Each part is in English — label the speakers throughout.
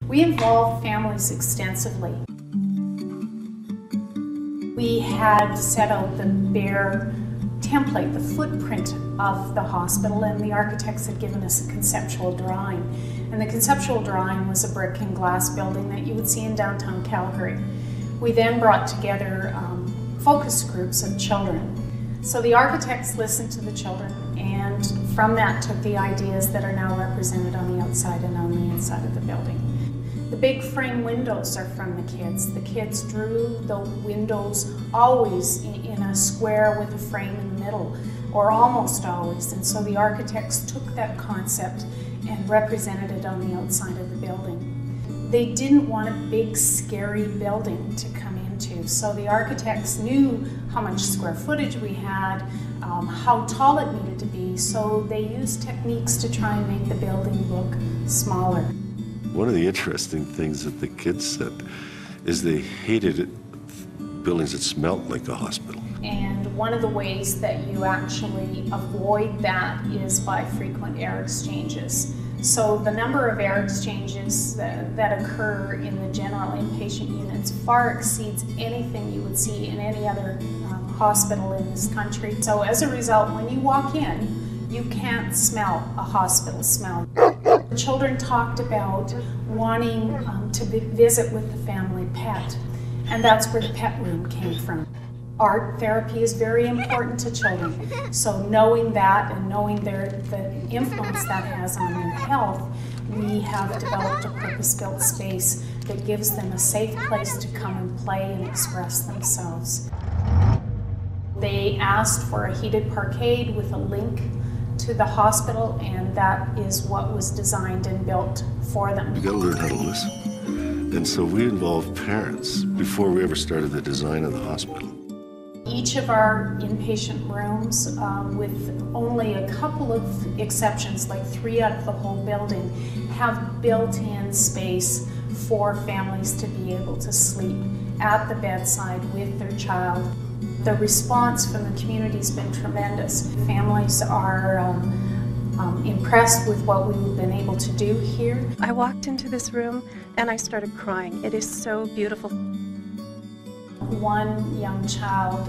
Speaker 1: We involved families extensively. We had set out the bare template, the footprint of the hospital, and the architects had given us a conceptual drawing. And the conceptual drawing was a brick and glass building that you would see in downtown Calgary. We then brought together focus groups of children. So the architects listened to the children, and from that took the ideas that are now represented on the outside and on the inside of the building. The big frame windows are from the kids. The kids drew the windows always in a square with a frame in the middle, or almost always. And so the architects took that concept and represented it on the outside of the building. They didn't want a big, scary building to come into. So the architects knew how much square footage we had, how tall it needed to be. So they used techniques to try and make the building look smaller.
Speaker 2: One of the interesting things that the kids said is they hated buildings that smelled like a hospital.
Speaker 1: And one of the ways that you actually avoid that is by frequent air exchanges. So the number of air exchanges that occur in the general inpatient units far exceeds anything you would see in any other hospital in this country. So as a result, when you walk in, you can't smell a hospital smell. The children talked about wanting to visit with the family pet, and that's where the pet room came from. Art therapy is very important to children, so knowing that and knowing the influence that has on their health, we have developed a purpose-built space that gives them a safe place to come and play and express themselves. They asked for a heated parkade with a link to the hospital, and that is what was designed and built for them.
Speaker 2: You gotta learn how to listen. And so we involved parents before we ever started the design of the hospital.
Speaker 1: Each of our inpatient rooms, with only a couple of exceptions, like 3 out of the whole building, have built-in space for families to be able to sleep at the bedside with their child. The response from the community has been tremendous. Families are impressed with what we've been able to do here.
Speaker 3: I walked into this room and I started crying. It is so beautiful.
Speaker 1: One young child,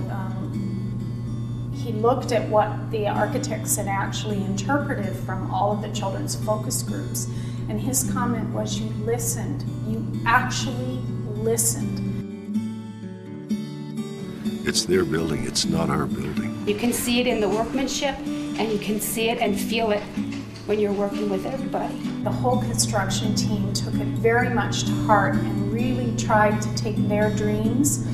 Speaker 1: he looked at what the architects had actually interpreted from all of the children's focus groups, and his comment was, you listened, you actually listened.
Speaker 2: It's their building, it's not our building.
Speaker 4: You can see it in the workmanship, and you can see it and feel it when you're working with everybody.
Speaker 1: The whole construction team took it very much to heart and really tried to take their dreams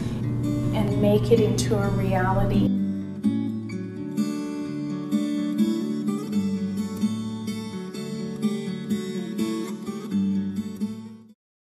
Speaker 1: and make it into a reality.